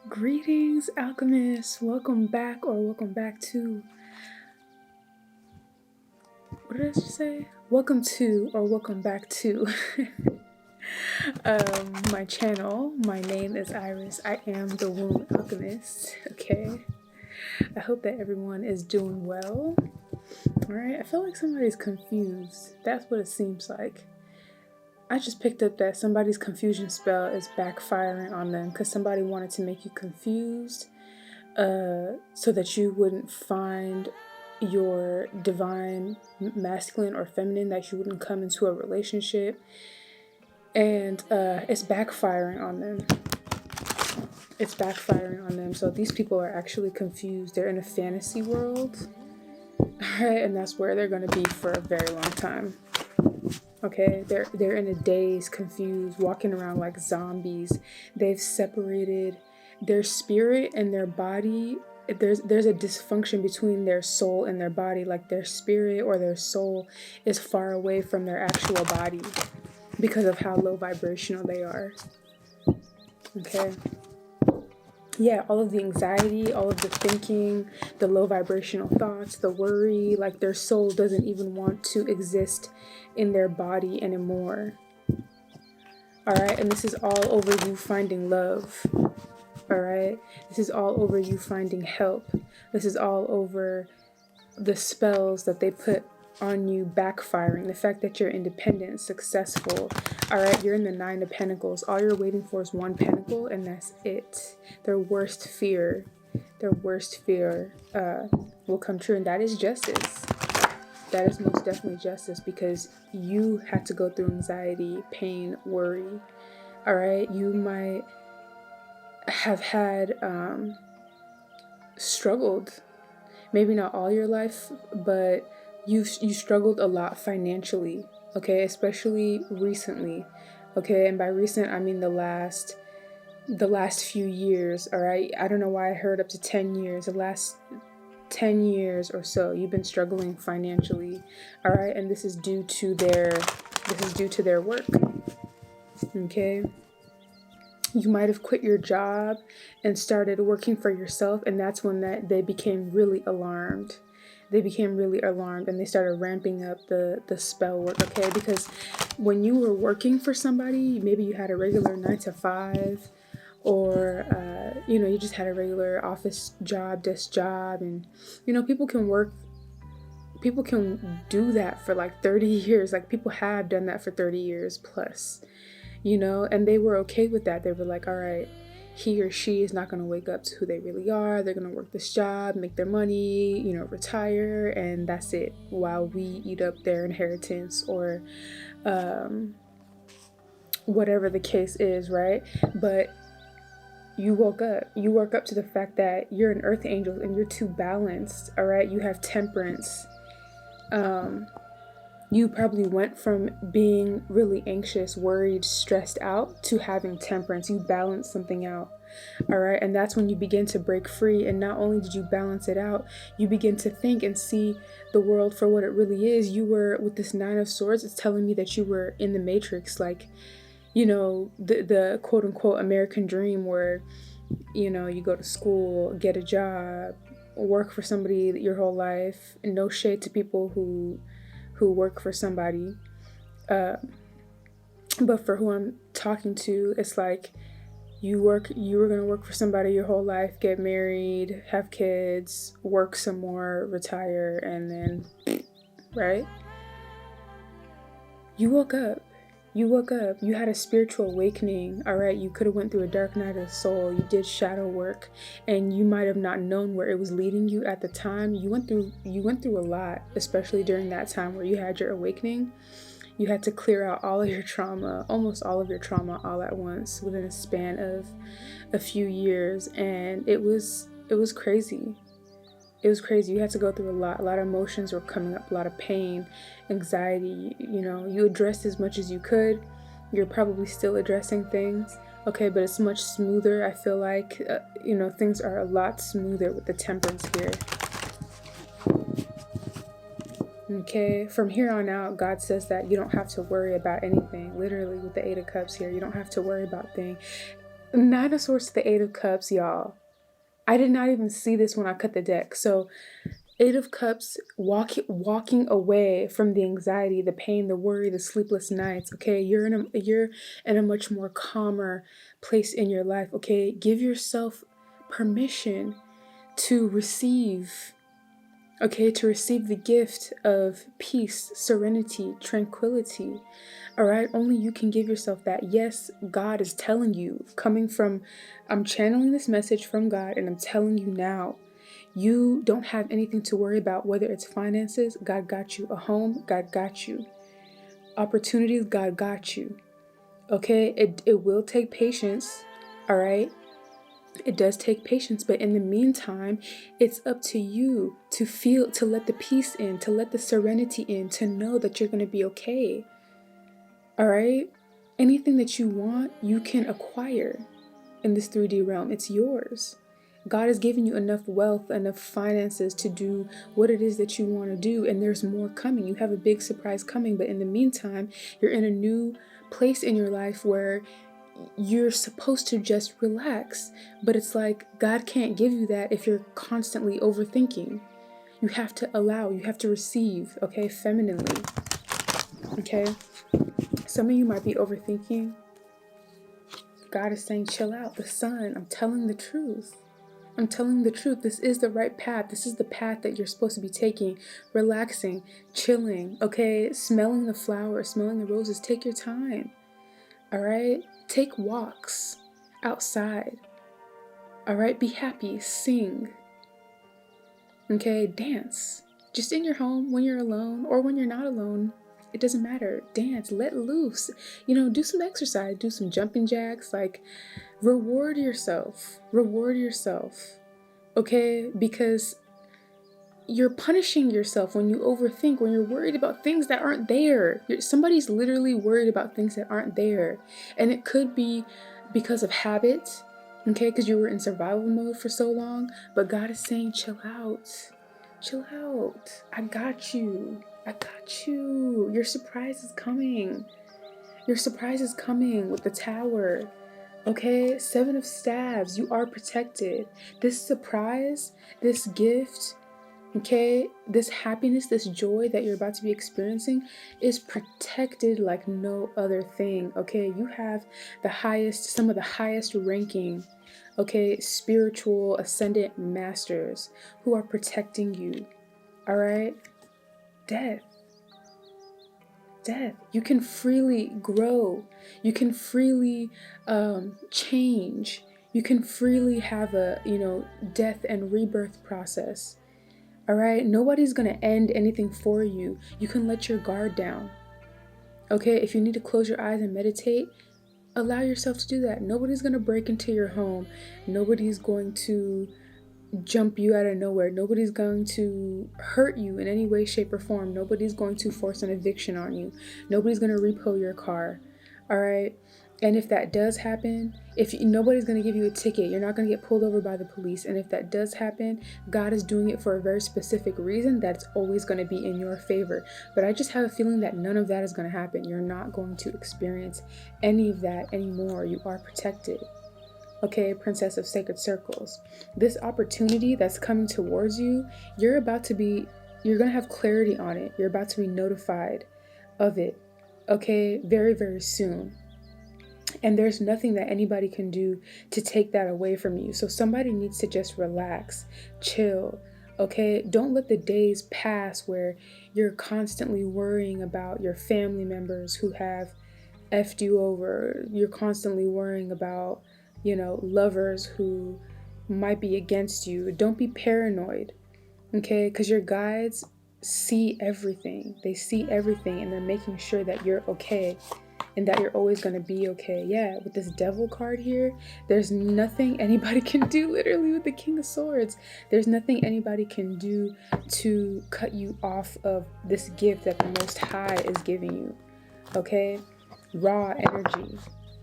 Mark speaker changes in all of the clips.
Speaker 1: Greetings, alchemists. Welcome back, or welcome back to. What did I just say? Welcome to, or welcome back to my channel. My name is Iris. I am the Wombalkemist. Okay. I hope that everyone is doing well. Alright. I feel like somebody's confused. That's what it seems like. I just picked up that somebody's confusion spell is backfiring on them because somebody wanted to make you confused so that you wouldn't find your divine masculine or feminine, that you wouldn't come into a relationship, and it's backfiring on them. It's backfiring on them. So these people are actually confused. They're in a fantasy world, right? And that's where they're going to be for a very long time. Okay, they're in a daze, confused, walking around like zombies. They've separated their spirit and their body. There's a dysfunction between their soul and their body. Like their spirit or their soul is far away from their actual body because of how low vibrational they are. Okay. Yeah, all of the anxiety, all of the thinking, the low vibrational thoughts, the worry, like their soul doesn't even want to exist in their body anymore. All right, and this is all over you finding love. All right, this is all over you finding help. This is all over the spells that they put on you backfiring, the fact that you're independent, successful. All right, you're in the Nine of Pentacles. All you're waiting for is one pentacle, and that's it. Their worst fear will come true, and that is justice. That is most definitely justice, because you had to go through anxiety, pain, worry. All right, you might have had struggled, maybe not all your life, but you struggled a lot financially, okay, especially recently, okay, and by recent I mean the last few years. All right, I don't know why I heard up to 10 years. The last 10 years or so you've been struggling financially. All right, and this is due to their work. Okay, you might have quit your job and started working for yourself, and that's when they became really alarmed. And they started ramping up the spell work, okay? Because when you were working for somebody, maybe you had a regular 9 to 5, or you just had a regular office job, desk job, and people can do that for like 30 years. Like people have done that for 30 years plus, and they were okay with that. They were like, all right, he or she is not going to wake up to who they really are. They're going to work this job, make their money, retire, and that's it, while we eat up their inheritance, or whatever the case is, right? But you woke up to the fact that you're an earth angel and you're too balanced. All right, you have temperance. You probably went from being really anxious, worried, stressed out to having temperance. You balance something out. All right, and that's when you begin to break free. And not only did you balance it out, you begin to think and see the world for what it really is. You were with this Nine of Swords. It's telling me that you were in the Matrix, like, the quote unquote American dream, where you go to school, get a job, work for somebody your whole life. And no shade to people who work for somebody, but for who I'm talking to, it's like you were gonna work for somebody your whole life, get married, have kids, work some more, retire, and then right, you woke up. You had a spiritual awakening. All right, you could have went through a dark night of the soul. You did shadow work, and you might have not known where it was leading you at the time. You went through a lot, especially during that time where you had your awakening. You had to clear out all of your trauma, almost all of your trauma, all at once within a span of a few years, and it was crazy. It was crazy. You had to go through a lot. A lot of emotions were coming up, a lot of pain, anxiety. You addressed as much as you could. You're probably still addressing things, okay, but it's much smoother. I feel like, things are a lot smoother with the temperance here. Okay, from here on out, God says that you don't have to worry about anything. Literally, with the Eight of Cups here, you don't have to worry about things. Nine of Swords to the Eight of Cups, y'all. I did not even see this when I cut the deck. So Eight of Cups, walking away from the anxiety, the pain, the worry, the sleepless nights. Okay, you're in a much more calmer place in your life. Okay, give yourself permission to receive. Okay, to receive the gift of peace, serenity, tranquility. All right, only you can give yourself that. Yes, God is telling you, I'm channeling this message from God, and I'm telling you now. You don't have anything to worry about, whether it's finances, God got you. A home, God got you. Opportunities, God got you. Okay, it will take patience, all right? It does take patience, but in the meantime, it's up to you to let the peace in, to let the serenity in, to know that you're going to be okay, all right? Anything that you want, you can acquire in this 3D realm. It's yours. God has given you enough wealth, enough finances to do what it is that you want to do, and there's more coming. You have a big surprise coming, but in the meantime, you're in a new place in your life where you're supposed to just relax, but it's like God can't give you that if you're constantly overthinking. You have to allow, you have to receive, okay, femininely, okay? Some of you might be overthinking. God is saying, chill out. The sun, I'm telling the truth. I'm telling the truth. This is the right path. This is the path that you're supposed to be taking. Relaxing, chilling, okay? Smelling the flowers, smelling the roses. Take your time, all right? Take walks outside, all right? Be happy, sing, okay? Dance. Just in your home when you're alone or when you're not alone. It doesn't matter. Dance, let loose. Do some exercise, do some jumping jacks, like reward yourself, okay? Because you're punishing yourself when you overthink, when you're worried about things that aren't there. Somebody's literally worried about things that aren't there. And it could be because of habit, okay? Because you were in survival mode for so long. But God is saying, chill out. Chill out. I got you. I got you. Your surprise is coming. Your surprise is coming with the Tower. Okay, Seven of Staves, you are protected. This surprise, this gift, okay, this happiness, this joy that you're about to be experiencing is protected like no other thing, okay? You have some of the highest ranking, okay, spiritual ascendant masters who are protecting you, all right? Death. You can freely grow. You can freely change. You can freely have a, death and rebirth process. All right? Nobody's going to end anything for you. You can let your guard down. Okay? If you need to close your eyes and meditate, allow yourself to do that. Nobody's going to break into your home. Nobody's going to jump you out of nowhere. Nobody's going to hurt you in any way, shape, or form. Nobody's going to force an eviction on you. Nobody's going to repo your car. All right? And if that does happen, nobody's going to give you a ticket, you're not going to get pulled over by the police. And if that does happen, God is doing it for a very specific reason that's always going to be in your favor. But I just have a feeling that none of that is going to happen. You're not going to experience any of that anymore. You are protected. Okay, Princess of Sacred Circles. This opportunity that's coming towards you, you're going to have clarity on it. You're about to be notified of it. Okay, very, very soon. And there's nothing that anybody can do to take that away from you. So somebody needs to just relax, chill, okay? Don't let the days pass where you're constantly worrying about your family members who have effed you over. You're constantly worrying about, lovers who might be against you. Don't be paranoid, okay? Because your guides see everything. They see everything, and they're making sure that you're okay and that you're always going to be okay. Yeah, with this Devil card here, there's nothing anybody can do, literally, with the King of Swords. There's nothing anybody can do to cut you off of this gift that the Most High is giving you, okay? Raw energy.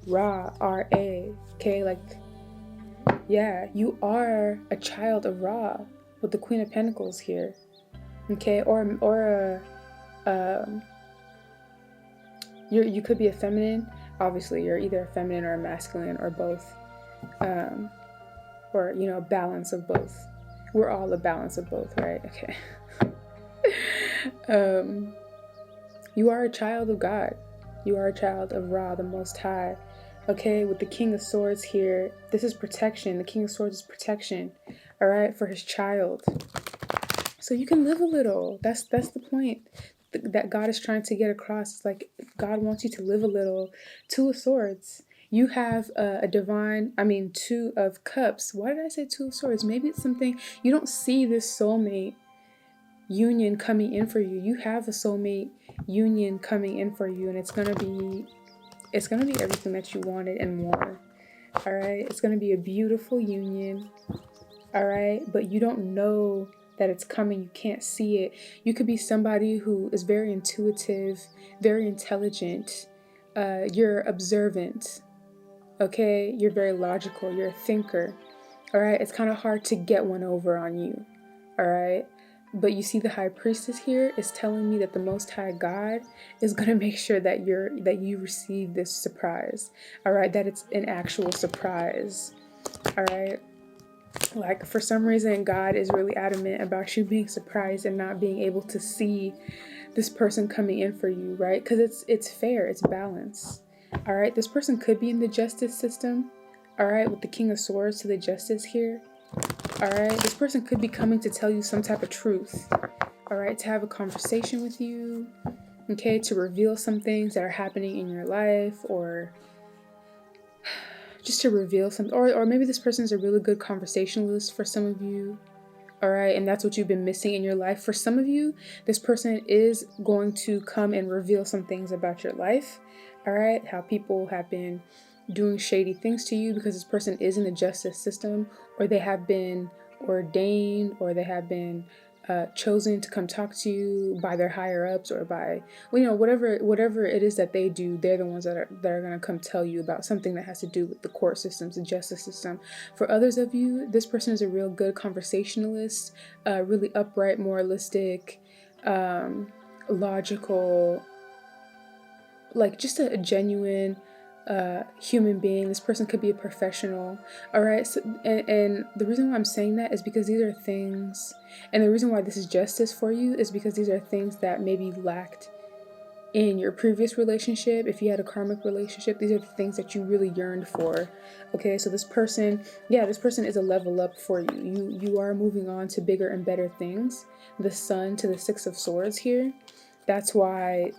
Speaker 1: Ra, R-A, okay? Yeah, you are a child of Ra with the Queen of Pentacles here, okay? You could be a feminine. Obviously, you're either a feminine or a masculine or both. Or, you know, a balance of both. We're all a balance of both, right? Okay. You are a child of God. You are a child of Ra, the Most High. Okay, with the King of Swords here, this is protection. The King of Swords is protection, all right, for his child. So you can live a little. That's the point that God is trying to get across. It's like God wants you to live a little. Two of Swords. You have a divine, Two of Cups. Why did I say Two of Swords? Maybe it's something, you don't see this soulmate union coming in for you. You have a soulmate union coming in for you, and it's gonna be everything that you wanted and more. All right, it's gonna be a beautiful union. All right, but you don't know that it's coming. You can't see it. You could be somebody who is very intuitive, very intelligent. You're observant. Okay, you're very logical. You're a thinker. All right, it's kind of hard to get one over on you. All right. But you see, the High Priestess here is telling me that the Most High God is going to make sure that you receive this surprise. All right, that it's an actual surprise. All right. Like, for some reason, God is really adamant about you being surprised and not being able to see this person coming in for you, right? Because it's fair, it's balance. All right, this person could be in the justice system. All right, with the King of Swords to the Justice here. All right, this person could be coming to tell you some type of truth. All right, to have a conversation with you. Okay, to reveal some things that are happening in your life, or just to reveal something. Or maybe this person is a really good conversationalist for some of you. All right, and that's what you've been missing in your life. For some of you, this person is going to come and reveal some things about your life. All right, how people have been doing shady things to you because this person is in the justice system, or they have been ordained, or they have been chosen to come talk to you by their higher ups, or by, well, you know, whatever it is that they do. They're the ones that are going to come tell you about something that has to do with the court systems, the justice system. For others of you, this person is a real good conversationalist, really upright, moralistic, logical, like just a genuine human being. This person could be a professional. All right, so and the reason why I'm saying that is because these are things, and the reason why this is justice for you is because these are things that maybe lacked in your previous relationship. If you had a karmic relationship, these are the things that you really yearned for. Okay, so this person is a level up for you. You are moving on to bigger and better things. The Sun to the Six of Swords here. That's why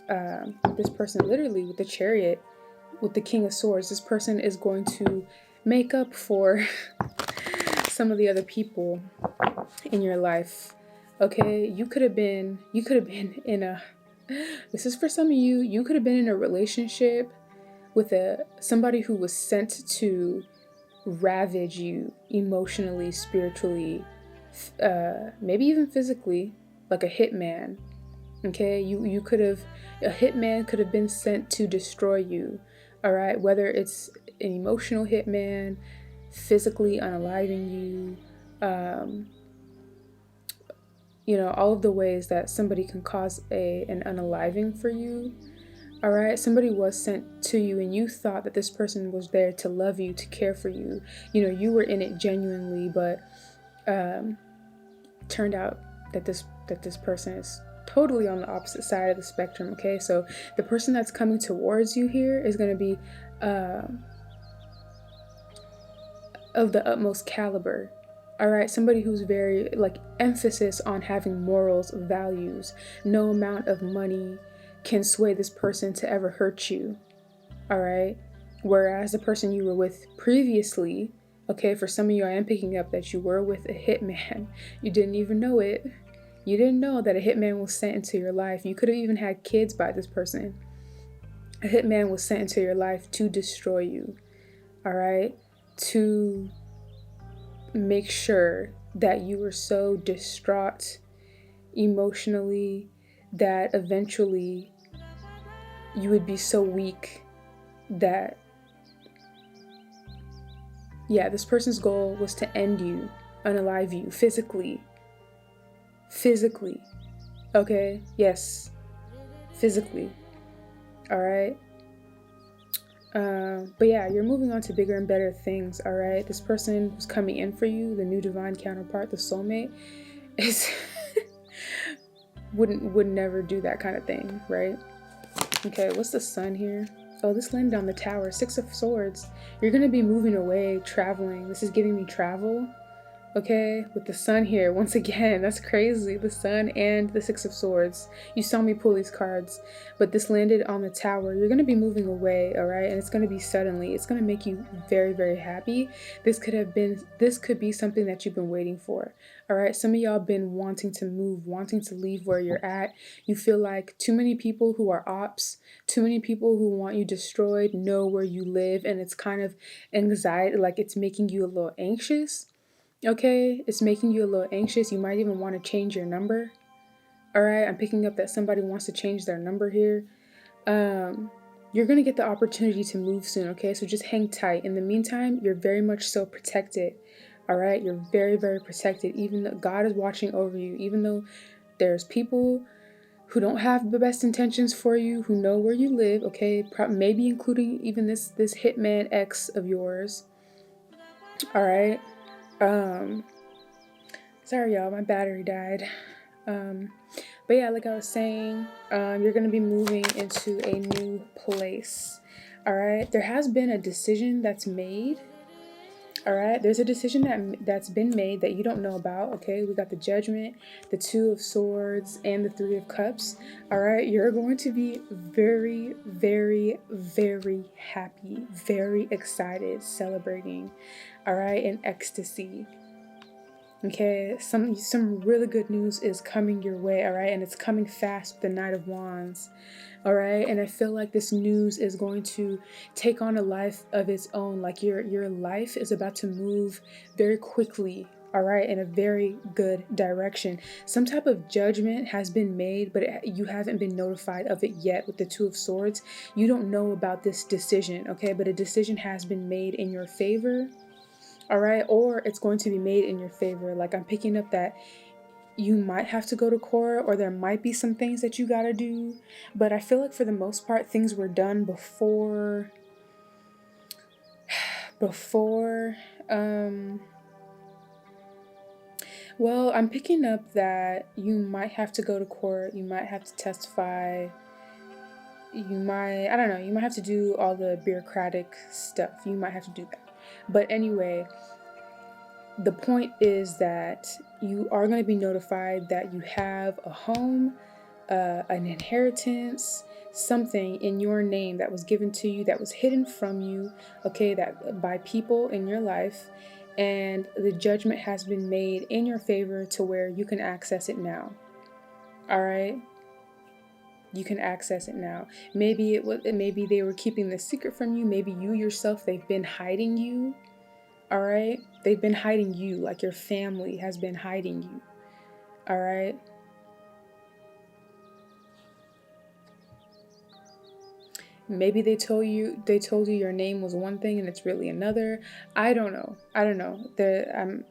Speaker 1: this person, literally with the Chariot, with the King of Swords, this person is going to make up for some of the other people in your life. Okay, you could have been in a, this is for some of you, you could have been in a relationship with somebody who was sent to ravage you emotionally, spiritually, maybe even physically, like a hitman. Okay, you could have, a hitman could have been sent to destroy you. All right, whether it's an emotional hitman, physically unaliving you, you know, all of the ways that somebody can cause an unaliving for you. All right, somebody was sent to you, and you thought that this person was there to love you, to care for you. You know, you were in it genuinely, but turned out that this person is totally on the opposite side of the spectrum. Okay, so the person that's coming towards you here is going to be of the utmost caliber. All right, somebody who's very, like, emphasis on having morals, values. No amount of money can sway this person to ever hurt you. All right, whereas the person you were with previously, okay, for some of you, I am picking up that you were with a hitman. You didn't even know it. You didn't know that a hitman was sent into your life. You could have even had kids by this person. A hitman was sent into your life to destroy you. All right, to make sure that you were so distraught emotionally that eventually you would be so weak that, yeah, this person's goal was to end you, unalive you physically. Okay, yes, physically. All right, But yeah, you're moving on to bigger and better things, all right? This person who's coming in for you, the new divine counterpart, the soulmate, is would never do that kind of thing, right? Okay, what's the sun here? Oh, this landed on the tower. 6 of Swords. You're going to be moving away, traveling. This is giving me travel. Okay, with the sun here, once again, that's crazy. The sun and the 6 of Swords. You saw me pull these cards, but this landed on the tower. You're going to be moving away, all right? And it's going to be suddenly. It's going to make you very, very happy. This could be something that you've been waiting for, all right? Some of y'all been wanting to move, wanting to leave where you're at. You feel like too many people who are ops, too many people who want you destroyed know where you live, and it's kind of anxiety, like it's making you a little anxious. Okay, it's making you a little anxious. You might even want to change your number. All right, I'm picking up that somebody wants to change their number here. You're going to get the opportunity to move soon, okay? So just hang tight. In the meantime, you're very much so protected. All right, you're very, very protected. Even though God is watching over you, even though there's people who don't have the best intentions for you, who know where you live, okay? Maybe including even this hitman ex of yours. All right. Sorry y'all, my battery died. But yeah, like I was saying, you're gonna be moving into a new place. All right, there has been a decision that's made. All right, there's a decision that's been made that you don't know about. Okay, we got the Judgment, the 2 of Swords, and the 3 of Cups. All right, you're going to be very, very, very happy, very excited, celebrating. All right, in ecstasy. Okay, some really good news is coming your way, all right? And it's coming fast with the Knight of Wands, all right? And I feel like this news is going to take on a life of its own. Like your life is about to move very quickly, all right, in a very good direction. Some type of judgment has been made, but you haven't been notified of it yet with the 2 of Swords. You don't know about this decision, okay? But a decision has been made in your favor. All right, or it's going to be made in your favor. Like I'm picking up that you might have to go to court, or there might be some things that you got to do, but I feel like for the most part things were done before well, I'm picking up that you might have to go to court, you might have to testify, I don't know, you might have to do all the bureaucratic stuff. You might have to do that. But anyway, the point is that you are going to be notified that you have a home, an inheritance, something in your name that was given to you, that was hidden from you, okay, that by people in your life, and the judgment has been made in your favor to where you can access it now. All right? You can access it now. Maybe they were keeping this secret from you. Maybe you yourself, they've been hiding you. All right? They've been hiding you, like your family has been hiding you. All right? Maybe they told you your name was one thing and it's really another. I don't know. There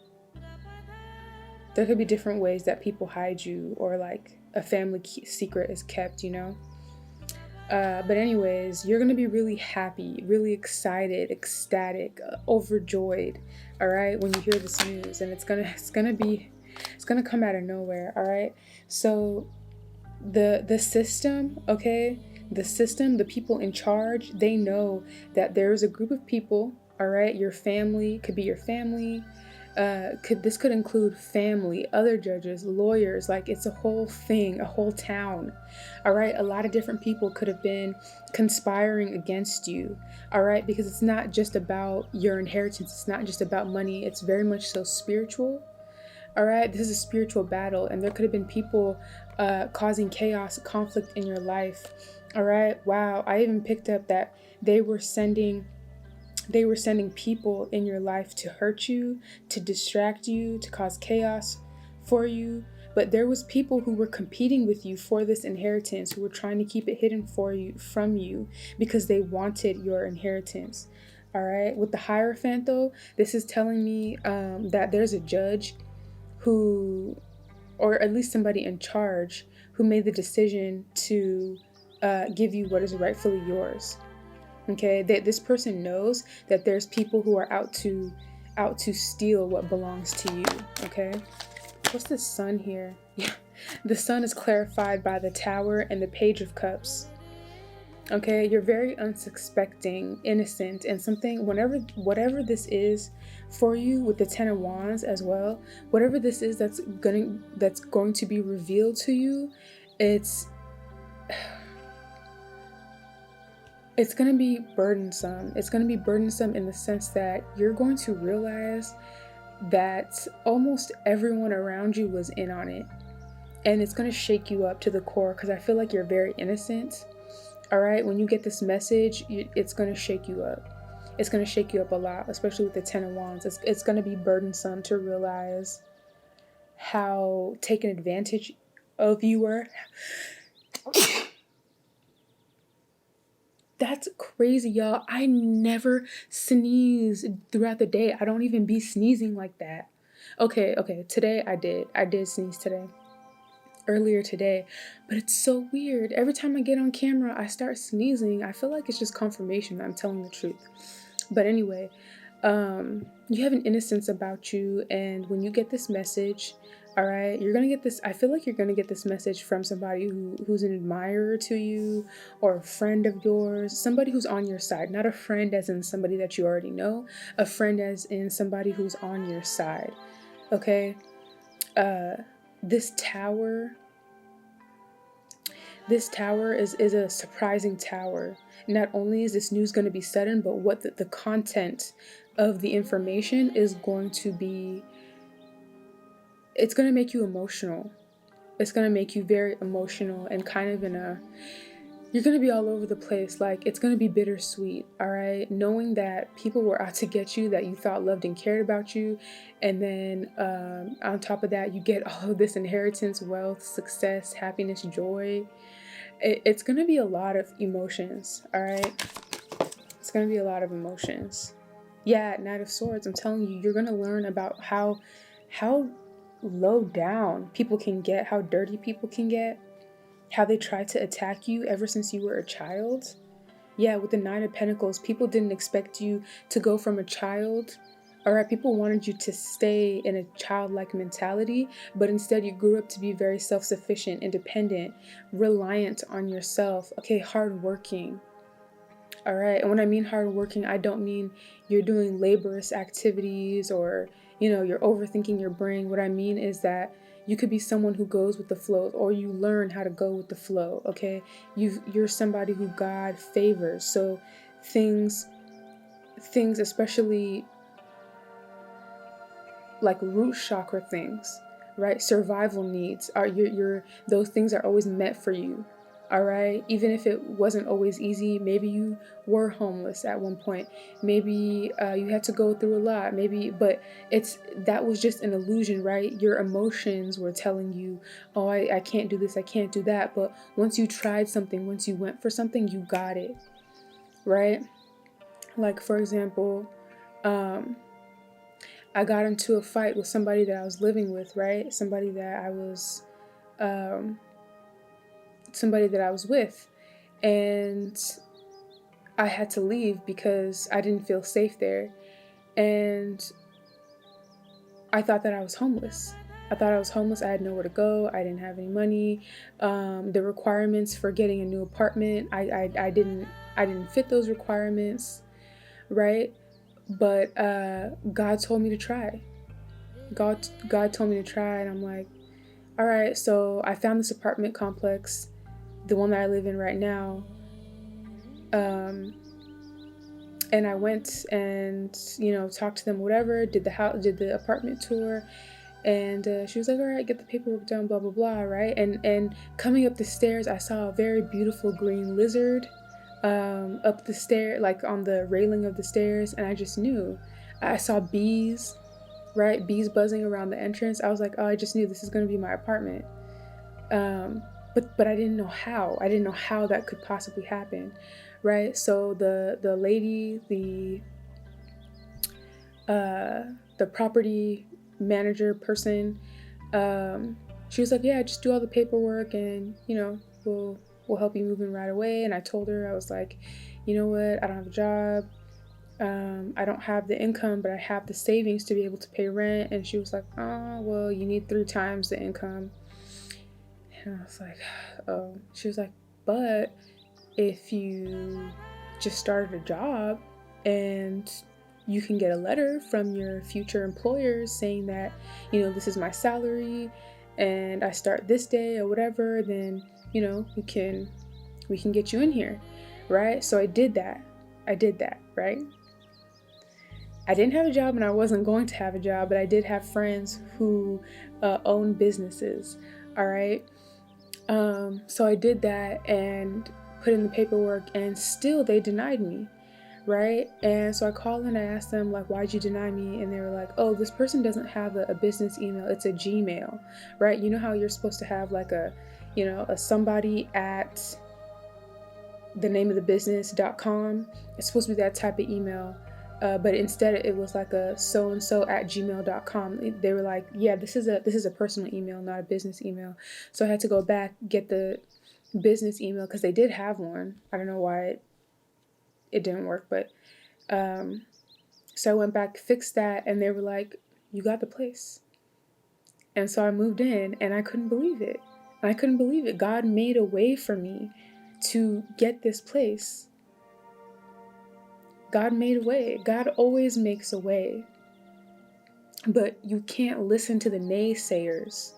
Speaker 1: could be different ways that people hide you, or like a family secret is kept, you know? But anyways, you're gonna be really happy, really excited, ecstatic, overjoyed, all right, when you hear this news, and it's gonna come out of nowhere, all right? So the system, okay, the people in charge, they know that there's a group of people, all right, your family, could be your family, this could include family, other judges, lawyers, like it's a whole thing, a whole town. All right, a lot of different people could have been conspiring against you. All right, because it's not just about your inheritance, it's not just about money, it's very much so spiritual. All right, this is a spiritual battle, and there could have been people causing chaos, conflict in your life. All right, wow, I even picked up that they were sending people in your life to hurt you, to distract you, to cause chaos for you. But there was people who were competing with you for this inheritance, who were trying to keep it hidden from you because they wanted your inheritance. All right, with the Hierophant though, this is telling me that there's a judge who, or at least somebody in charge, who made the decision to give you what is rightfully yours. Okay, that this person knows that there's people who are out to steal what belongs to you. Okay, what's the sun here? Yeah, the sun is clarified by the Tower and the Page of Cups. Okay, you're very unsuspecting, innocent, and something, whatever this is for you with the Ten of Wands as well, whatever this is that's going to be revealed to you, it's going to be burdensome. It's going to be burdensome in the sense that you're going to realize that almost everyone around you was in on it. And it's going to shake you up to the core, because I feel like you're very innocent. All right, when you get this message, it's going to shake you up. It's going to shake you up a lot, especially with the Ten of Wands. It's going to be burdensome to realize how taken advantage of you were. That's crazy, y'all. I never sneeze throughout the day. I don't even be sneezing like that. Okay, today I did. I did sneeze today. Earlier today, but it's so weird. Every time I get on camera, I start sneezing. I feel like it's just confirmation that I'm telling the truth. But anyway, you have an innocence about you, and when you get this message, all right, you're gonna get this. I feel like you're gonna get this message from somebody who's an admirer to you, or a friend of yours, somebody who's on your side. Not a friend as in somebody that you already know, a friend as in somebody who's on your side. Okay, this tower is a surprising tower. Not only is this news going to be sudden, but what the content of the information is going to be, it's going to make you emotional. It's going to make you very emotional, and kind of you're going to be all over the place. Like, it's going to be bittersweet, all right? Knowing that people were out to get you, that you thought loved and cared about you. And then on top of that, you get all of this inheritance, wealth, success, happiness, joy. It's going to be a lot of emotions, all right? It's going to be a lot of emotions. Yeah, Knight of Swords, I'm telling you, you're going to learn about how low down people can get, how dirty people can get, how they try to attack you ever since you were a child. Yeah, with the Nine of Pentacles, people didn't expect you to go from a child. All right, people wanted you to stay in a childlike mentality, but instead you grew up to be very self-sufficient, independent, reliant on yourself, okay, hardworking. All right, and when I mean hardworking, I don't mean you're doing laborious activities or, you're overthinking your brain. What I mean is that you could be someone who goes with the flow, or you learn how to go with the flow, okay? You're somebody who God favors. So things especially like root chakra things, right? Survival needs are those things are always met for you. All right, even if it wasn't always easy, maybe you were homeless at one point, maybe you had to go through a lot, but that was just an illusion, right? Your emotions were telling you, oh, I can't do this, I can't do that. But once you tried something, once you went for something, you got it, right? Like, for example, I got into a fight with somebody that I was living with, right? Somebody that I was with, and I had to leave because I didn't feel safe there. And I thought that I was homeless. I had nowhere to go. I didn't have any money. The requirements for getting a new apartment, I didn't fit those requirements, right? But God told me to try. God told me to try, and I'm like, all right. So I found this apartment complex, the one that I live in right now. And I went and, talked to them, whatever, did the apartment tour. And she was like, all right, get the paperwork done, blah, blah, blah, right? And coming up the stairs, I saw a very beautiful green lizard up the stair, like on the railing of the stairs. And I just knew. I saw bees, right? Bees buzzing around the entrance. I was like, oh, I just knew this is going to be my apartment. But I didn't know how. I didn't know how that could possibly happen, right? So the lady, the property manager person, she was like, yeah, just do all the paperwork, and we'll help you move in right away. And I told her, I was like, you know what, I don't have a job. I don't have the income, but I have the savings to be able to pay rent. And she was like, oh, well, you need 3 times the income. And I was like, oh. She was like, but if you just started a job and you can get a letter from your future employers saying that, you know, this is my salary and I start this day or whatever, then, you know, we can get you in here, right? So I did that, right? I didn't have a job and I wasn't going to have a job, but I did have friends who own businesses, all right? So I did that and put in the paperwork, and still they denied me, right? And so I called and I asked them, like, why'd you deny me? And they were like, oh, this person doesn't have a business email, it's a Gmail, right? You know how you're supposed to have like a, you know, a somebody at the name of the business.com. It's supposed to be that type of email. But instead it was like a so-and-so at gmail.com. They were like, yeah, this is a personal email, not a business email. So I had to go back, get the business email, because they did have one. I don't know why it didn't work, but so I went back, fixed that, and they were like, you got the place. And so I moved in, and I couldn't believe it. God made a way for me to get this place. God made a way. God always makes a way. But you can't listen to the naysayers.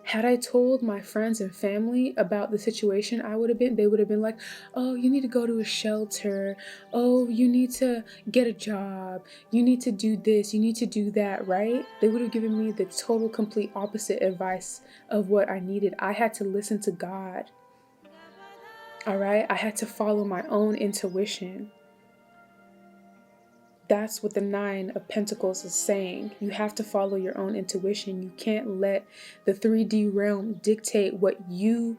Speaker 1: Had I told my friends and family about the situation, they would have been like, oh, you need to go to a shelter. Oh, you need to get a job. You need to do this. You need to do that, right? They would have given me the total, complete opposite advice of what I needed. I had to listen to God. All right? I had to follow my own intuition. That's what the 9 of Pentacles is saying. You have to follow your own intuition. You can't let the 3D realm dictate what you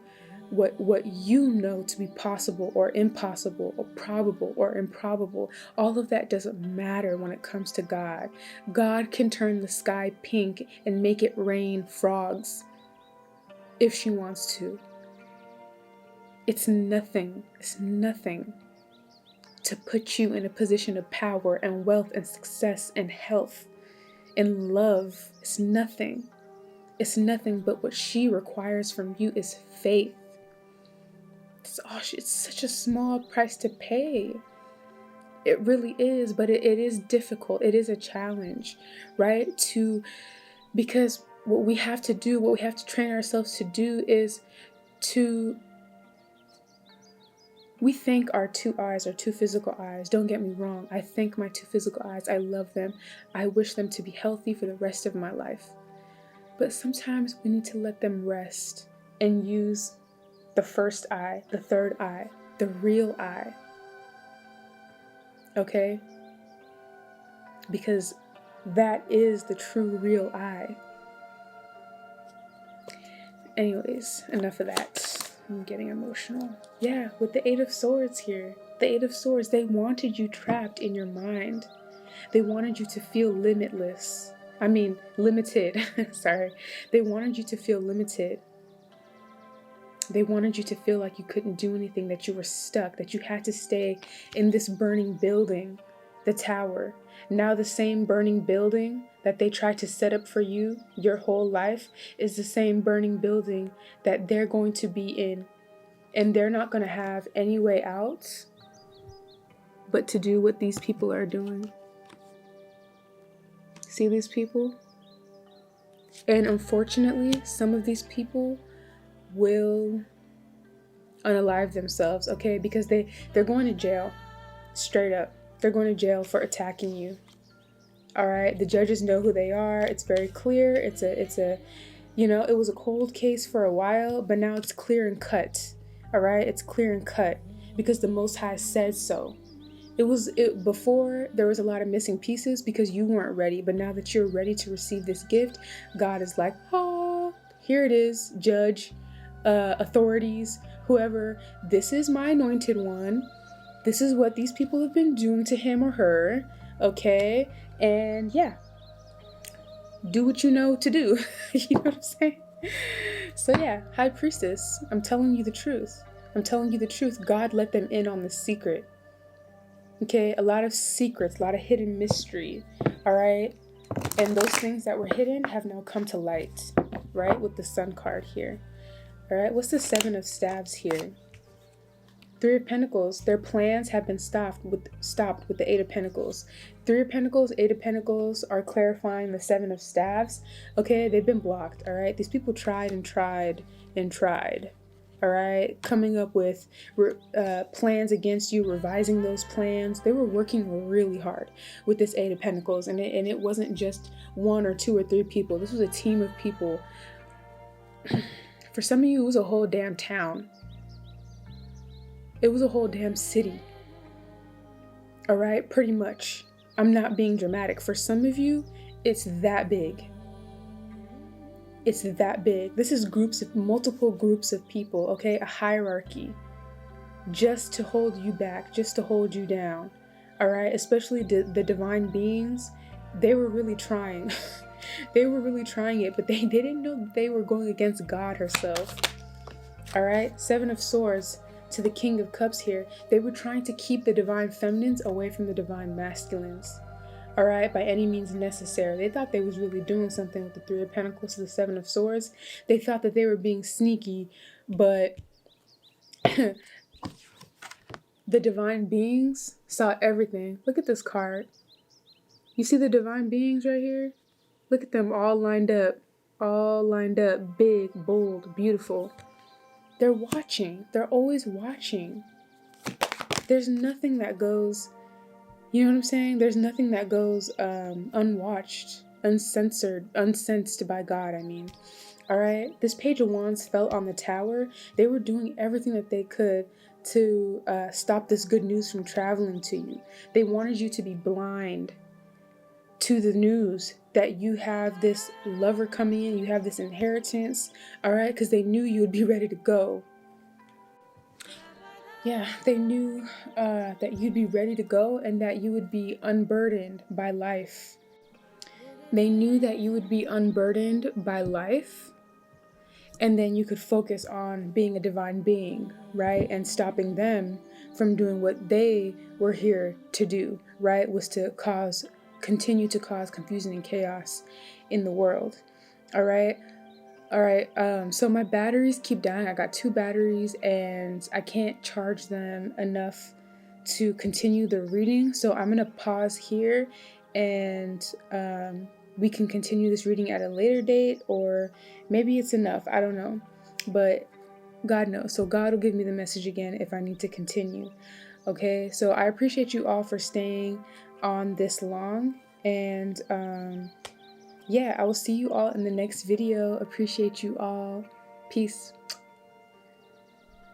Speaker 1: know to be possible or impossible or probable or improbable. All of that doesn't matter when it comes to God. God can turn the sky pink and make it rain frogs if she wants to. It's nothing to put you in a position of power and wealth and success and health and love. It's nothing. But what she requires from you is faith. It's such a small price to pay. It really is, but it is difficult. It is a challenge, right? Because what we have to train ourselves to do is we thank our 2 eyes, our 2 physical eyes. Don't get me wrong. I thank my 2 physical eyes. I love them. I wish them to be healthy for the rest of my life. But sometimes we need to let them rest and use the first eye, the third eye, the real eye. Okay? Because that is the true real eye. Anyways, enough of that. I'm getting emotional. Yeah, with the 8 of Swords here. The 8 of Swords, they wanted you trapped in your mind. They wanted you to feel limited. Sorry. They wanted you to feel limited. They wanted you to feel like you couldn't do anything, that you were stuck, that you had to stay in this burning building, the tower. Now the same burning building that they tried to set up for you your whole life is the same burning building that they're going to be in. And they're not going to have any way out but to do what these people are doing. See these people? And unfortunately, some of these people will unalive themselves, okay? Because they're going to jail. Straight up. They're going to jail for attacking you. All right? The judges know who they are. It's very clear. It's a it was a cold case for a while, but now it's clear and cut. All right? It's clear and cut because the Most High said so. Before there was a lot of missing pieces because you weren't ready, but now that you're ready to receive this gift, God is like, oh, here it is, judge, authorities, whoever. This is my anointed one. This is what these people have been doing to him or her, okay? And yeah, do what you know to do. You know what I'm saying? So yeah, High Priestess, I'm telling you the truth, I'm telling you the truth. God let them in on the secret. Okay, a lot of secrets, a lot of hidden mystery. All right, and those things that were hidden have now come to light, right? With the Sun card here. All right, what's the Seven of Staves here? Three of Pentacles, their plans have been stopped with the Eight of Pentacles. Three of Pentacles, Eight of Pentacles are clarifying the Seven of Staves. Okay, they've been blocked, all right? These people tried and tried and tried, all right? Coming up with plans against you, revising those plans. They were working really hard with this Eight of Pentacles, and it wasn't just one or two or three people. This was a team of people. For some of you, it was a whole damn town. It was a whole damn city. All right, pretty much. I'm not being dramatic. For some of you, it's that big. It's that big. This is multiple groups of people, okay? A hierarchy. Just to hold you back, just to hold you down. All right, especially the divine beings. They were really trying. They were really trying it, but they didn't know that they were going against God herself. All right, Seven of Swords to the King of Cups here. They were trying to keep the divine feminines away from the divine masculines. All right, by any means necessary. They thought they was really doing something with the Three of Pentacles to the Seven of Swords. They thought that they were being sneaky, but the divine beings saw everything. Look at this card. You see the divine beings right here? Look at them all lined up. All lined up. Big, bold, beautiful. They're watching. They're always watching. There's nothing that goes, you know what I'm saying? There's nothing that goes unwatched, uncensored, unsensed by God, I mean. All right? This Page of Wands fell on the Tower. They were doing everything that they could to stop this good news from traveling to you. They wanted you to be blind to the news that you have this lover coming in, you have this inheritance, all right? Because they knew you would be ready to go. Yeah, they knew that you'd be ready to go and that you would be unburdened by life. They knew that you would be unburdened by life, and then you could focus on being a divine being, right? And stopping them from doing what they were here to do, right? Was to continue to cause confusion and chaos in the world, all right? All right, so my batteries keep dying. I got 2 batteries and I can't charge them enough to continue the reading. So I'm gonna pause here and we can continue this reading at a later date, or maybe it's enough, I don't know. But God knows. So God will give me the message again if I need to continue. Okay, so I appreciate you all for staying on this long, and yeah, I will see you all in the next video. Appreciate you all. Peace.